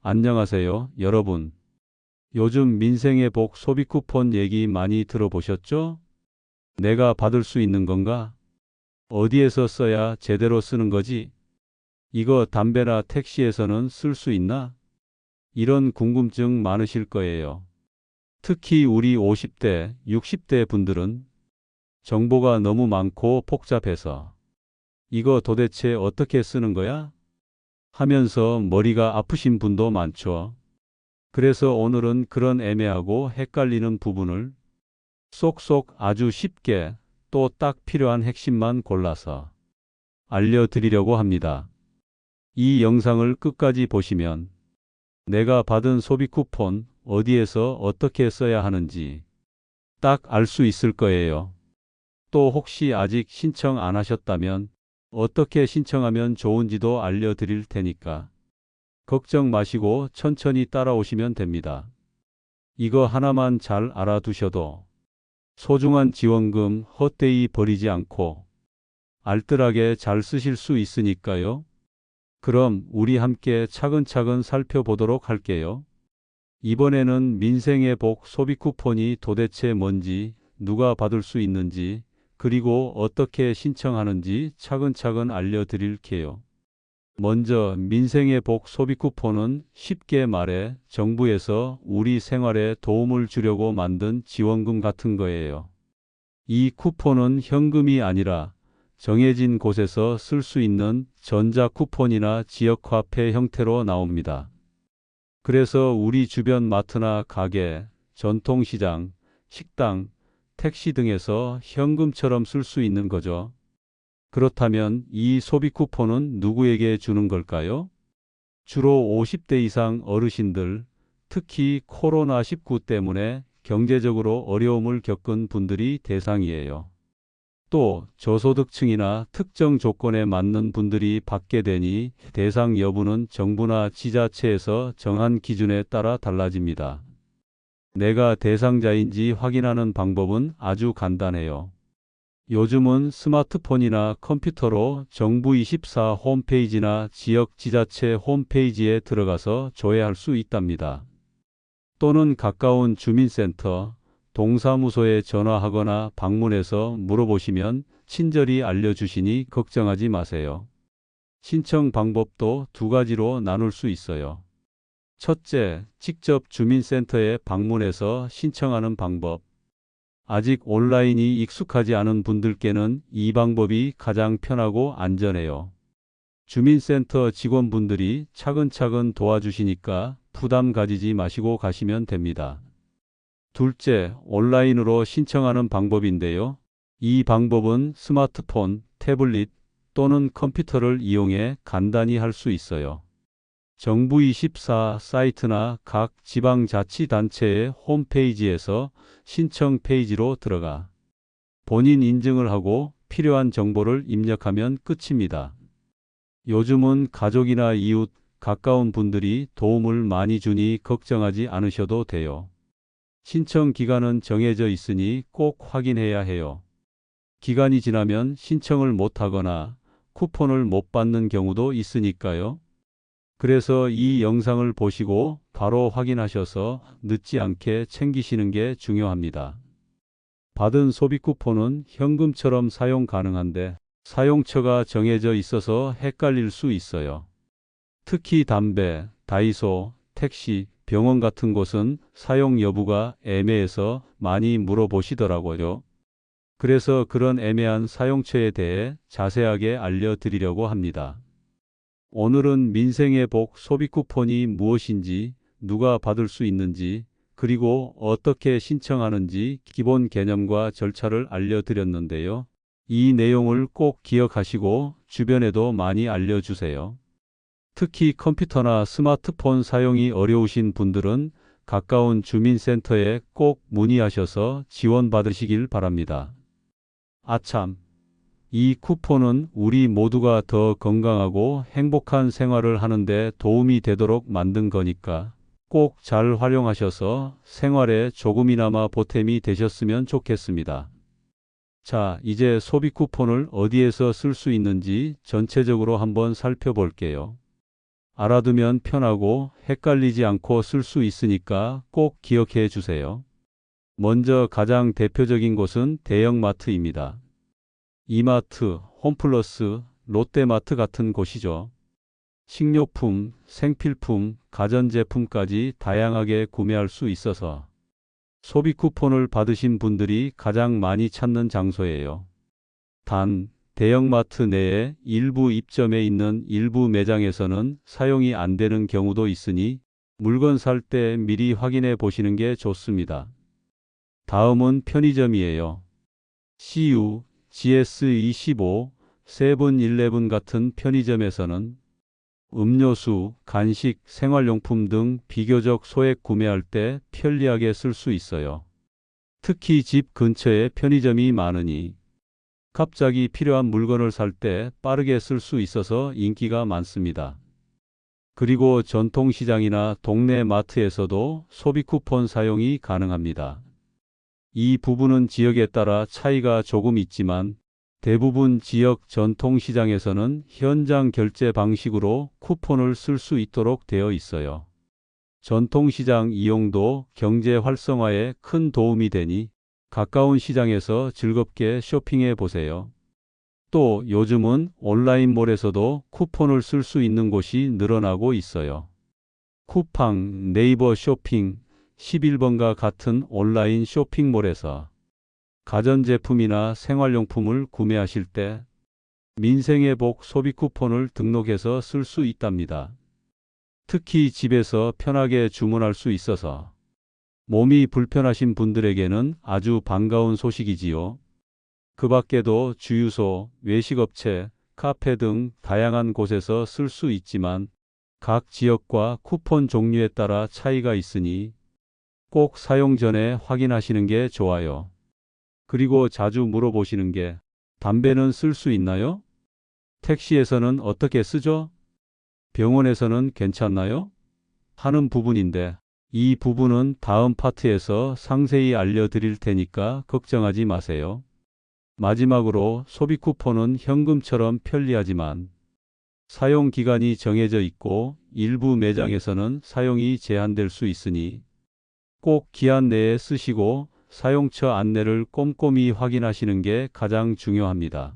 안녕하세요, 여러분. 요즘 민생의 복 소비 쿠폰 얘기 많이 들어보셨죠? 내가 받을 수 있는 건가? 어디에서 써야 제대로 쓰는 거지? 이거 담배나 택시에서는 쓸 수 있나? 이런 궁금증 많으실 거예요. 특히 우리 50대, 60대 분들은 정보가 너무 많고 복잡해서 이거 도대체 어떻게 쓰는 거야? 하면서 머리가 아프신 분도 많죠. 그래서 오늘은 그런 애매하고 헷갈리는 부분을 쏙쏙 아주 쉽게 또 딱 필요한 핵심만 골라서 알려드리려고 합니다. 이 영상을 끝까지 보시면 내가 받은 소비 쿠폰 어디에서 어떻게 써야 하는지 딱 알 수 있을 거예요. 또 혹시 아직 신청 안 하셨다면 어떻게 신청하면 좋은지도 알려드릴 테니까 걱정 마시고 천천히 따라오시면 됩니다. 이거 하나만 잘 알아두셔도 소중한 지원금 헛되이 버리지 않고 알뜰하게 잘 쓰실 수 있으니까요. 그럼 우리 함께 차근차근 살펴보도록 할게요. 이번에는 민생의 복 소비 쿠폰이 도대체 뭔지, 누가 받을 수 있는지, 그리고 어떻게 신청하는지 차근차근 알려드릴게요. 먼저 민생의 복 소비 쿠폰은 쉽게 말해 정부에서 우리 생활에 도움을 주려고 만든 지원금 같은 거예요. 이 쿠폰은 현금이 아니라 정해진 곳에서 쓸 수 있는 전자 쿠폰이나 지역화폐 형태로 나옵니다. 그래서 우리 주변 마트나 가게, 전통시장, 식당, 택시 등에서 현금처럼 쓸 수 있는 거죠. 그렇다면 이 소비 쿠폰은 누구에게 주는 걸까요? 주로 50대 이상 어르신들, 특히 코로나19 때문에 경제적으로 어려움을 겪은 분들이 대상이에요. 또 저소득층이나 특정 조건에 맞는 분들이 받게 되니 대상 여부는 정부나 지자체에서 정한 기준에 따라 달라집니다. 내가 대상자인지 확인하는 방법은 아주 간단해요. 요즘은 스마트폰이나 컴퓨터로 정부24 홈페이지나 지역 지자체 홈페이지에 들어가서 조회할 수 있답니다. 또는 가까운 주민센터, 동사무소에 전화하거나 방문해서 물어보시면 친절히 알려주시니 걱정하지 마세요. 신청 방법도 두 가지로 나눌 수 있어요. 첫째, 직접 주민센터에 방문해서 신청하는 방법. 아직 온라인이 익숙하지 않은 분들께는 이 방법이 가장 편하고 안전해요. 주민센터 직원분들이 차근차근 도와주시니까 부담 가지지 마시고 가시면 됩니다. 둘째, 온라인으로 신청하는 방법인데요. 이 방법은 스마트폰, 태블릿 또는 컴퓨터를 이용해 간단히 할 수 있어요. 정부24 사이트나 각 지방자치단체의 홈페이지에서 신청 페이지로 들어가 본인 인증을 하고 필요한 정보를 입력하면 끝입니다. 요즘은 가족이나 이웃, 가까운 분들이 도움을 많이 주니 걱정하지 않으셔도 돼요. 신청 기간은 정해져 있으니 꼭 확인해야 해요. 기간이 지나면 신청을 못하거나 쿠폰을 못 받는 경우도 있으니까요. 그래서 이 영상을 보시고 바로 확인하셔서 늦지 않게 챙기시는 게 중요합니다. 받은 소비 쿠폰은 현금처럼 사용 가능한데 사용처가 정해져 있어서 헷갈릴 수 있어요. 특히 담배, 다이소, 택시, 병원 같은 곳은 사용 여부가 애매해서 많이 물어보시더라고요. 그래서 그런 애매한 사용처에 대해 자세하게 알려드리려고 합니다. 오늘은 민생의 복 소비 쿠폰이 무엇인지, 누가 받을 수 있는지, 그리고 어떻게 신청하는지 기본 개념과 절차를 알려드렸는데요. 이 내용을 꼭 기억하시고 주변에도 많이 알려주세요. 특히 컴퓨터나 스마트폰 사용이 어려우신 분들은 가까운 주민센터에 꼭 문의하셔서 지원받으시길 바랍니다. 아참, 이 쿠폰은 우리 모두가 더 건강하고 행복한 생활을 하는데 도움이 되도록 만든 거니까 꼭 잘 활용하셔서 생활에 조금이나마 보탬이 되셨으면 좋겠습니다. 자, 이제 소비 쿠폰을 어디에서 쓸 수 있는지 전체적으로 한번 살펴볼게요. 알아두면 편하고 헷갈리지 않고 쓸 수 있으니까 꼭 기억해 주세요. 먼저 가장 대표적인 곳은 대형마트입니다. 이마트, 홈플러스, 롯데마트 같은 곳이죠. 식료품, 생필품, 가전제품까지 다양하게 구매할 수 있어서 소비 쿠폰을 받으신 분들이 가장 많이 찾는 장소예요. 단, 대형마트 내에 일부 입점해 있는 일부 매장에서는 사용이 안 되는 경우도 있으니 물건 살 때 미리 확인해 보시는 게 좋습니다. 다음은 편의점이에요. CU, GS25, 세븐일레븐 같은 편의점에서는 음료수, 간식, 생활용품 등 비교적 소액 구매할 때 편리하게 쓸 수 있어요. 특히 집 근처에 편의점이 많으니 갑자기 필요한 물건을 살 때 빠르게 쓸 수 있어서 인기가 많습니다. 그리고 전통시장이나 동네 마트에서도 소비 쿠폰 사용이 가능합니다. 이 부분은 지역에 따라 차이가 조금 있지만 대부분 지역 전통시장에서는 현장 결제 방식으로 쿠폰을 쓸 수 있도록 되어 있어요. 전통시장 이용도 경제 활성화에 큰 도움이 되니 가까운 시장에서 즐겁게 쇼핑해 보세요. 또 요즘은 온라인몰에서도 쿠폰을 쓸 수 있는 곳이 늘어나고 있어요. 쿠팡, 네이버 쇼핑, 11번가 같은 온라인 쇼핑몰에서 가전제품이나 생활용품을 구매하실 때 민생의 복 소비 쿠폰을 등록해서 쓸 수 있답니다. 특히 집에서 편하게 주문할 수 있어서 몸이 불편하신 분들에게는 아주 반가운 소식이지요. 그 밖에도 주유소, 외식업체, 카페 등 다양한 곳에서 쓸 수 있지만 각 지역과 쿠폰 종류에 따라 차이가 있으니 꼭 사용 전에 확인하시는 게 좋아요. 그리고 자주 물어보시는 게 담배는 쓸 수 있나요? 택시에서는 어떻게 쓰죠? 병원에서는 괜찮나요? 하는 부분인데 이 부분은 다음 파트에서 상세히 알려드릴 테니까 걱정하지 마세요. 마지막으로 소비 쿠폰은 현금처럼 편리하지만 사용 기간이 정해져 있고 일부 매장에서는 사용이 제한될 수 있으니 꼭 기한 내에 쓰시고 사용처 안내를 꼼꼼히 확인하시는 게 가장 중요합니다.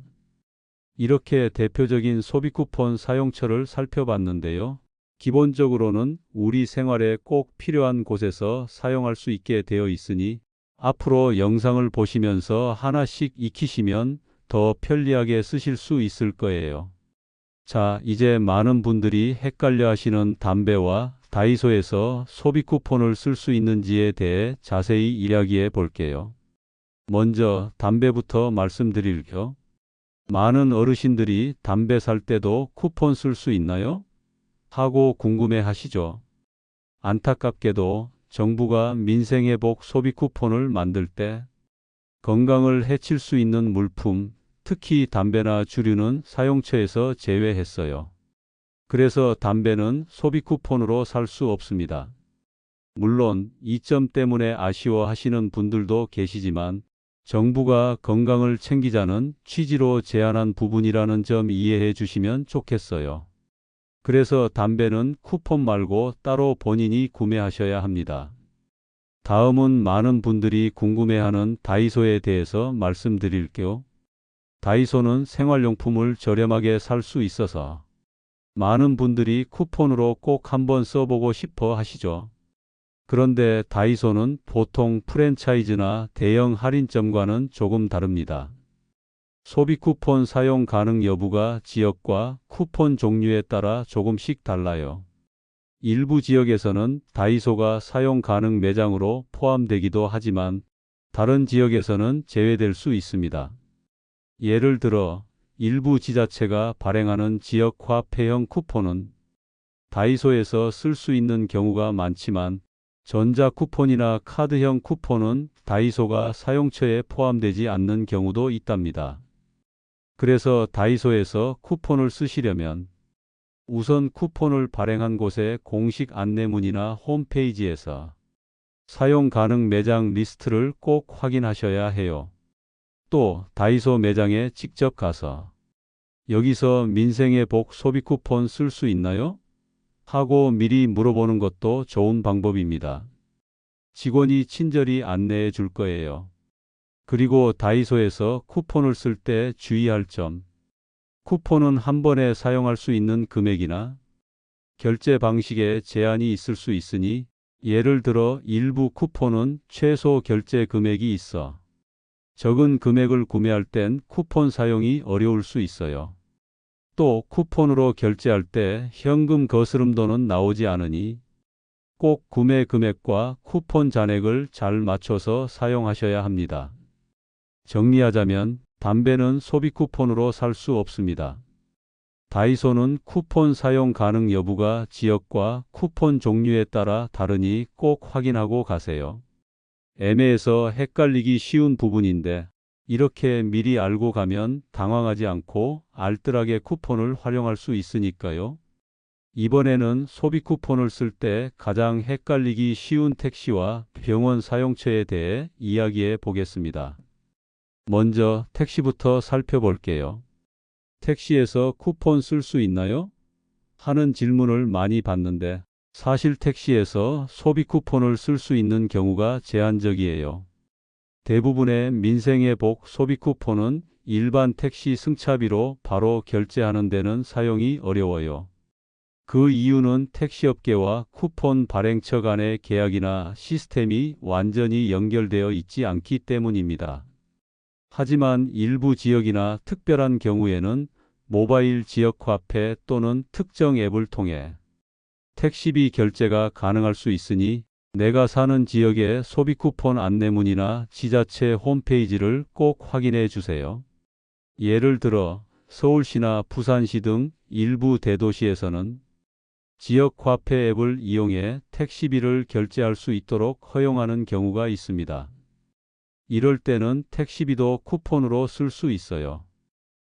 이렇게 대표적인 소비 쿠폰 사용처를 살펴봤는데요. 기본적으로는 우리 생활에 꼭 필요한 곳에서 사용할 수 있게 되어 있으니 앞으로 영상을 보시면서 하나씩 익히시면 더 편리하게 쓰실 수 있을 거예요. 자, 이제 많은 분들이 헷갈려 하시는 담배와 다이소에서 소비 쿠폰을 쓸 수 있는지에 대해 자세히 이야기해 볼게요. 먼저 담배부터 말씀드릴게요. 많은 어르신들이 담배 살 때도 쿠폰 쓸 수 있나요? 하고 궁금해 하시죠. 안타깝게도 정부가 민생회복 소비 쿠폰을 만들 때 건강을 해칠 수 있는 물품, 특히 담배나 주류는 사용처에서 제외했어요. 그래서 담배는 소비 쿠폰으로 살 수 없습니다. 물론 이 점 때문에 아쉬워하시는 분들도 계시지만 정부가 건강을 챙기자는 취지로 제안한 부분이라는 점 이해해 주시면 좋겠어요. 그래서 담배는 쿠폰 말고 따로 본인이 구매하셔야 합니다. 다음은 많은 분들이 궁금해하는 다이소에 대해서 말씀드릴게요. 다이소는 생활용품을 저렴하게 살 수 있어서 많은 분들이 쿠폰으로 꼭 한번 써보고 싶어 하시죠. 그런데 다이소는 보통 프랜차이즈나 대형 할인점과는 조금 다릅니다. 소비 쿠폰 사용 가능 여부가 지역과 쿠폰 종류에 따라 조금씩 달라요. 일부 지역에서는 다이소가 사용 가능 매장으로 포함되기도 하지만 다른 지역에서는 제외될 수 있습니다. 예를 들어 일부 지자체가 발행하는 지역 화폐형 쿠폰은 다이소에서 쓸 수 있는 경우가 많지만 전자 쿠폰이나 카드형 쿠폰은 다이소가 사용처에 포함되지 않는 경우도 있답니다. 그래서 다이소에서 쿠폰을 쓰시려면 우선 쿠폰을 발행한 곳의 공식 안내문이나 홈페이지에서 사용 가능 매장 리스트를 꼭 확인하셔야 해요. 또 다이소 매장에 직접 가서 여기서 민생의 복 소비 쿠폰 쓸 수 있나요? 하고 미리 물어보는 것도 좋은 방법입니다. 직원이 친절히 안내해 줄 거예요. 그리고 다이소에서 쿠폰을 쓸 때 주의할 점. 쿠폰은 한 번에 사용할 수 있는 금액이나 결제 방식에 제한이 있을 수 있으니, 예를 들어 일부 쿠폰은 최소 결제 금액이 있어 적은 금액을 구매할 땐 쿠폰 사용이 어려울 수 있어요. 또 쿠폰으로 결제할 때 현금 거스름돈은 나오지 않으니 꼭 구매 금액과 쿠폰 잔액을 잘 맞춰서 사용하셔야 합니다. 정리하자면 담배는 소비 쿠폰으로 살 수 없습니다. 다이소는 쿠폰 사용 가능 여부가 지역과 쿠폰 종류에 따라 다르니 꼭 확인하고 가세요. 애매해서 헷갈리기 쉬운 부분인데 이렇게 미리 알고 가면 당황하지 않고 알뜰하게 쿠폰을 활용할 수 있으니까요. 이번에는 소비 쿠폰을 쓸 때 가장 헷갈리기 쉬운 택시와 병원 사용처에 대해 이야기해 보겠습니다. 먼저 택시부터 살펴볼게요. 택시에서 쿠폰 쓸 수 있나요? 하는 질문을 많이 받는데 사실 택시에서 소비 쿠폰을 쓸 수 있는 경우가 제한적이에요. 대부분의 민생의 복 소비 쿠폰은 일반 택시 승차비로 바로 결제하는 데는 사용이 어려워요. 그 이유는 택시업계와 쿠폰 발행처 간의 계약이나 시스템이 완전히 연결되어 있지 않기 때문입니다. 하지만 일부 지역이나 특별한 경우에는 모바일 지역 화폐 또는 특정 앱을 통해 택시비 결제가 가능할 수 있으니 내가 사는 지역의 소비 쿠폰 안내문이나 지자체 홈페이지를 꼭 확인해 주세요. 예를 들어 서울시나 부산시 등 일부 대도시에서는 지역 화폐 앱을 이용해 택시비를 결제할 수 있도록 허용하는 경우가 있습니다. 이럴 때는 택시비도 쿠폰으로 쓸 수 있어요.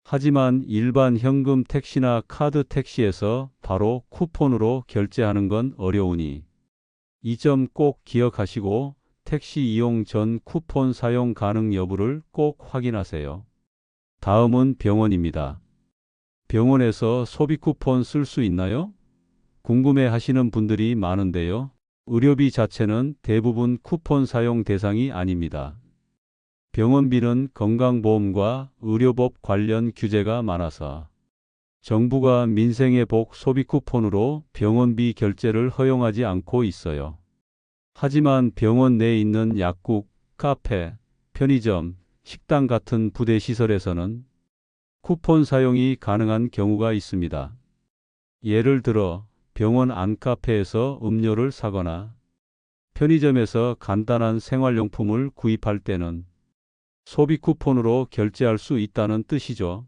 하지만 일반 현금 택시나 카드 택시에서 바로 쿠폰으로 결제하는 건 어려우니 이 점 꼭 기억하시고 택시 이용 전 쿠폰 사용 가능 여부를 꼭 확인하세요. 다음은 병원입니다. 병원에서 소비 쿠폰 쓸 수 있나요? 궁금해 하시는 분들이 많은데요. 의료비 자체는 대부분 쿠폰 사용 대상이 아닙니다. 병원비는 건강보험과 의료법 관련 규제가 많아서 정부가 민생의 복 소비 쿠폰으로 병원비 결제를 허용하지 않고 있어요. 하지만 병원 내에 있는 약국, 카페, 편의점, 식당 같은 부대 시설에서는 쿠폰 사용이 가능한 경우가 있습니다. 예를 들어 병원 안 카페에서 음료를 사거나 편의점에서 간단한 생활용품을 구입할 때는 소비 쿠폰으로 결제할 수 있다는 뜻이죠.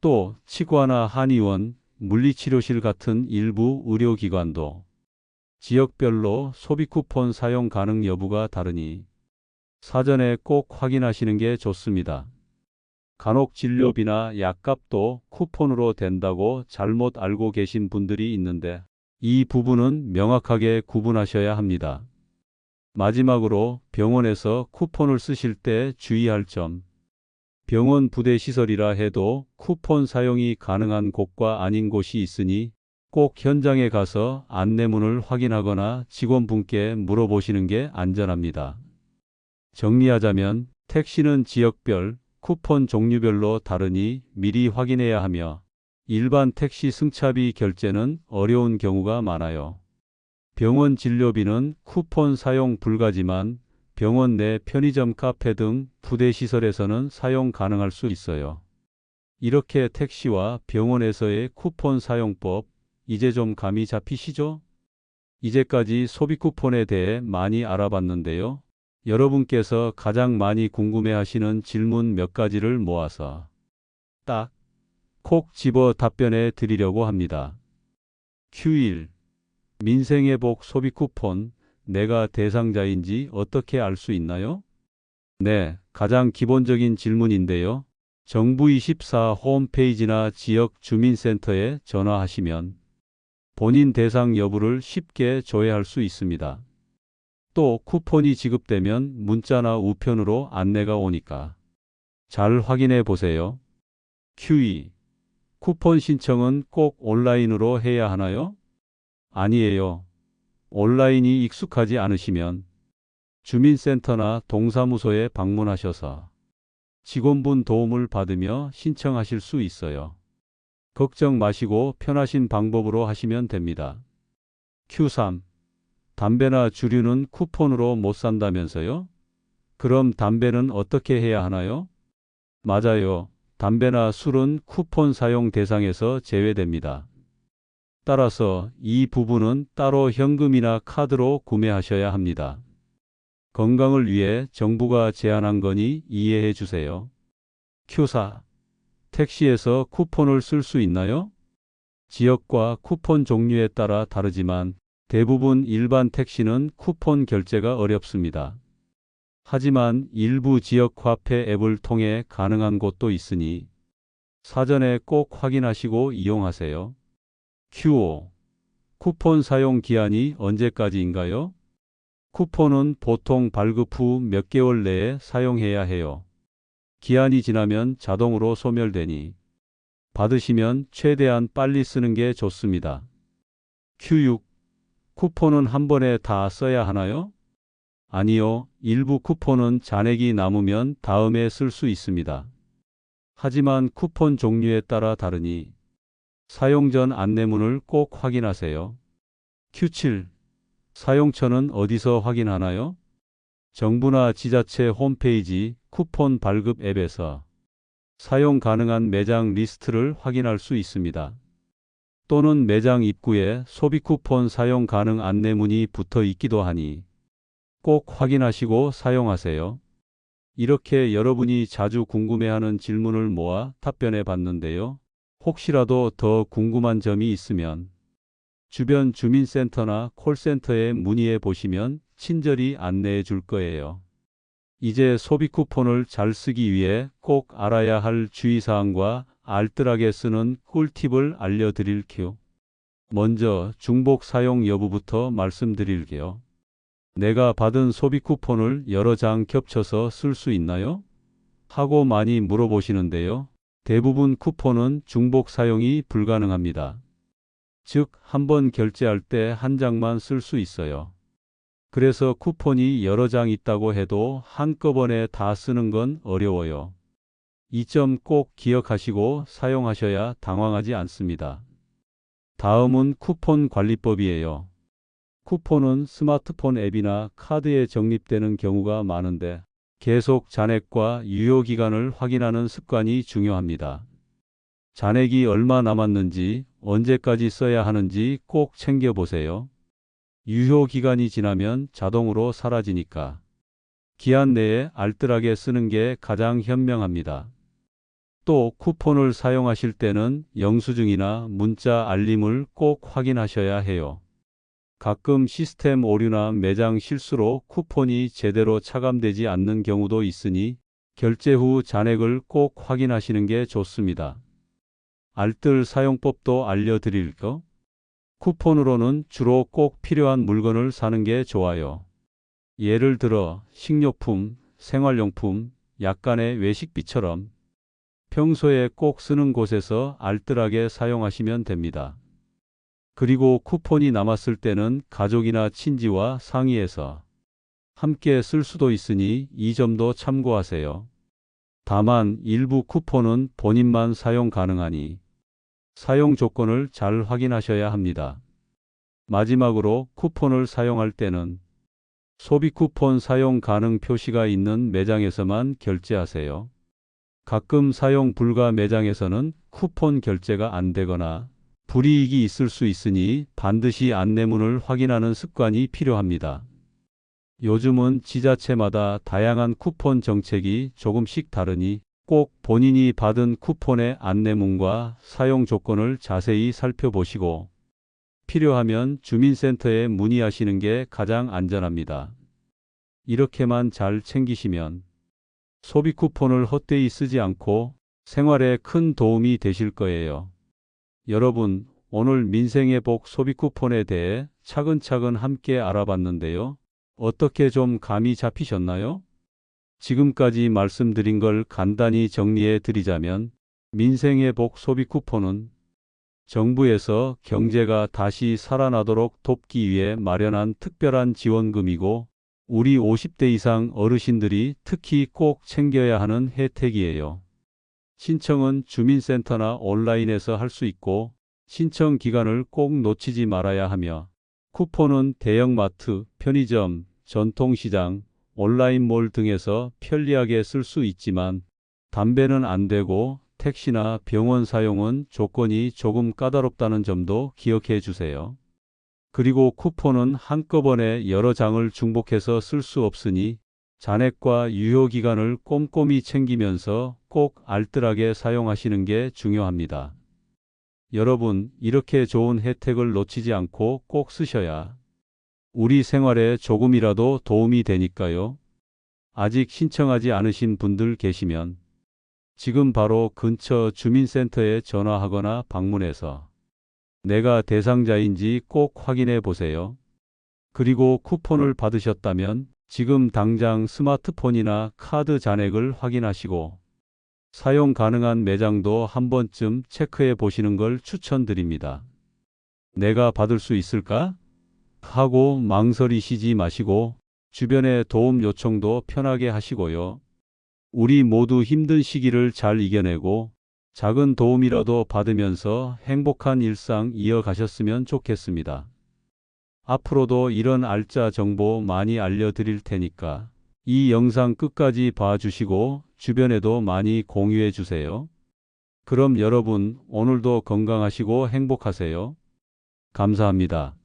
또 치과나 한의원, 물리치료실 같은 일부 의료기관도 지역별로 소비 쿠폰 사용 가능 여부가 다르니 사전에 꼭 확인하시는 게 좋습니다. 간혹 진료비나 약값도 쿠폰으로 된다고 잘못 알고 계신 분들이 있는데 이 부분은 명확하게 구분하셔야 합니다. 마지막으로 병원에서 쿠폰을 쓰실 때 주의할 점. 병원 부대 시설이라 해도 쿠폰 사용이 가능한 곳과 아닌 곳이 있으니 꼭 현장에 가서 안내문을 확인하거나 직원분께 물어보시는 게 안전합니다. 정리하자면 택시는 지역별, 쿠폰 종류별로 다르니 미리 확인해야 하며 일반 택시 승차비 결제는 어려운 경우가 많아요. 병원 진료비는 쿠폰 사용 불가지만 병원 내 편의점 카페 등 부대 시설에서는 사용 가능할 수 있어요. 이렇게 택시와 병원에서의 쿠폰 사용법, 이제 좀 감이 잡히시죠? 이제까지 소비 쿠폰에 대해 많이 알아봤는데요. 여러분께서 가장 많이 궁금해하시는 질문 몇 가지를 모아서 딱 콕 집어 답변해 드리려고 합니다. Q1. 민생의 복 소비 쿠폰, 내가 대상자인지 어떻게 알 수 있나요? 네, 가장 기본적인 질문인데요. 정부24 홈페이지나 지역 주민센터에 전화하시면 본인 대상 여부를 쉽게 조회할 수 있습니다. 또 쿠폰이 지급되면 문자나 우편으로 안내가 오니까 잘 확인해 보세요. Q2. 쿠폰 신청은 꼭 온라인으로 해야 하나요? 아니에요. 온라인이 익숙하지 않으시면 주민센터나 동사무소에 방문하셔서 직원분 도움을 받으며 신청하실 수 있어요. 걱정 마시고 편하신 방법으로 하시면 됩니다. Q3. 담배나 주류는 쿠폰으로 못 산다면서요? 그럼 담배는 어떻게 해야 하나요? 맞아요. 담배나 술은 쿠폰 사용 대상에서 제외됩니다. 따라서 이 부분은 따로 현금이나 카드로 구매하셔야 합니다. 건강을 위해 정부가 제안한 거니 이해해 주세요. Q4. 택시에서 쿠폰을 쓸 수 있나요? 지역과 쿠폰 종류에 따라 다르지만 대부분 일반 택시는 쿠폰 결제가 어렵습니다. 하지만 일부 지역 화폐 앱을 통해 가능한 곳도 있으니 사전에 꼭 확인하시고 이용하세요. Q5. 쿠폰 사용 기한이 언제까지인가요? 쿠폰은 보통 발급 후 몇 개월 내에 사용해야 해요. 기한이 지나면 자동으로 소멸되니 받으시면 최대한 빨리 쓰는 게 좋습니다. Q6. 쿠폰은 한 번에 다 써야 하나요? 아니요. 일부 쿠폰은 잔액이 남으면 다음에 쓸 수 있습니다. 하지만 쿠폰 종류에 따라 다르니 사용 전 안내문을 꼭 확인하세요. Q7. 사용처는 어디서 확인하나요? 정부나 지자체 홈페이지 쿠폰 발급 앱에서 사용 가능한 매장 리스트를 확인할 수 있습니다. 또는 매장 입구에 소비 쿠폰 사용 가능 안내문이 붙어 있기도 하니 꼭 확인하시고 사용하세요. 이렇게 여러분이 자주 궁금해하는 질문을 모아 답변해 봤는데요. 혹시라도 더 궁금한 점이 있으면 주변 주민센터나 콜센터에 문의해 보시면 친절히 안내해 줄 거예요. 이제 소비 쿠폰을 잘 쓰기 위해 꼭 알아야 할 주의사항과 알뜰하게 쓰는 꿀팁을 알려드릴게요. 먼저 중복 사용 여부부터 말씀드릴게요. 내가 받은 소비 쿠폰을 여러 장 겹쳐서 쓸 수 있나요? 하고 많이 물어보시는데요. 대부분 쿠폰은 중복 사용이 불가능합니다. 즉, 한 번 결제할 때 한 장만 쓸 수 있어요. 그래서 쿠폰이 여러 장 있다고 해도 한꺼번에 다 쓰는 건 어려워요. 이 점 꼭 기억하시고 사용하셔야 당황하지 않습니다. 다음은 쿠폰 관리법이에요. 쿠폰은 스마트폰 앱이나 카드에 적립되는 경우가 많은데 계속 잔액과 유효 기간을 확인하는 습관이 중요합니다. 잔액이 얼마 남았는지, 언제까지 써야 하는지 꼭 챙겨보세요. 유효 기간이 지나면 자동으로 사라지니까 기한 내에 알뜰하게 쓰는 게 가장 현명합니다. 또 쿠폰을 사용하실 때는 영수증이나 문자 알림을 꼭 확인하셔야 해요. 가끔 시스템 오류나 매장 실수로 쿠폰이 제대로 차감되지 않는 경우도 있으니 결제 후 잔액을 꼭 확인하시는 게 좋습니다. 알뜰 사용법도 알려드릴게요. 쿠폰으로는 주로 꼭 필요한 물건을 사는 게 좋아요. 예를 들어 식료품, 생활용품, 약간의 외식비처럼 평소에 꼭 쓰는 곳에서 알뜰하게 사용하시면 됩니다. 그리고 쿠폰이 남았을 때는 가족이나 친지와 상의해서 함께 쓸 수도 있으니 이 점도 참고하세요. 다만 일부 쿠폰은 본인만 사용 가능하니 사용 조건을 잘 확인하셔야 합니다. 마지막으로 쿠폰을 사용할 때는 소비 쿠폰 사용 가능 표시가 있는 매장에서만 결제하세요. 가끔 사용 불가 매장에서는 쿠폰 결제가 안 되거나 불이익이 있을 수 있으니 반드시 안내문을 확인하는 습관이 필요합니다. 요즘은 지자체마다 다양한 쿠폰 정책이 조금씩 다르니 꼭 본인이 받은 쿠폰의 안내문과 사용 조건을 자세히 살펴보시고 필요하면 주민센터에 문의하시는 게 가장 안전합니다. 이렇게만 잘 챙기시면 소비 쿠폰을 헛되이 쓰지 않고 생활에 큰 도움이 되실 거예요. 여러분, 오늘 민생의 복 소비 쿠폰에 대해 차근차근 함께 알아봤는데요. 어떻게 좀 감이 잡히셨나요? 지금까지 말씀드린 걸 간단히 정리해 드리자면 민생의 복 소비 쿠폰은 정부에서 경제가 다시 살아나도록 돕기 위해 마련한 특별한 지원금이고 우리 50대 이상 어르신들이 특히 꼭 챙겨야 하는 혜택이에요. 신청은 주민센터나 온라인에서 할 수 있고 신청 기간을 꼭 놓치지 말아야 하며 쿠폰은 대형마트, 편의점, 전통시장, 온라인몰 등에서 편리하게 쓸 수 있지만 담배는 안 되고 택시나 병원 사용은 조건이 조금 까다롭다는 점도 기억해 주세요. 그리고 쿠폰은 한꺼번에 여러 장을 중복해서 쓸 수 없으니 잔액과 유효기간을 꼼꼼히 챙기면서 꼭 알뜰하게 사용하시는 게 중요합니다. 여러분, 이렇게 좋은 혜택을 놓치지 않고 꼭 쓰셔야 우리 생활에 조금이라도 도움이 되니까요. 아직 신청하지 않으신 분들 계시면 지금 바로 근처 주민센터에 전화하거나 방문해서 내가 대상자인지 꼭 확인해 보세요. 그리고 쿠폰을 받으셨다면 지금 당장 스마트폰이나 카드 잔액을 확인하시고 사용 가능한 매장도 한 번쯤 체크해 보시는 걸 추천드립니다. 내가 받을 수 있을까? 하고 망설이시지 마시고 주변에 도움 요청도 편하게 하시고요. 우리 모두 힘든 시기를 잘 이겨내고 작은 도움이라도 받으면서 행복한 일상 이어가셨으면 좋겠습니다. 앞으로도 이런 알짜 정보 많이 알려드릴 테니까 이 영상 끝까지 봐주시고 주변에도 많이 공유해 주세요. 그럼 여러분 오늘도 건강하시고 행복하세요. 감사합니다.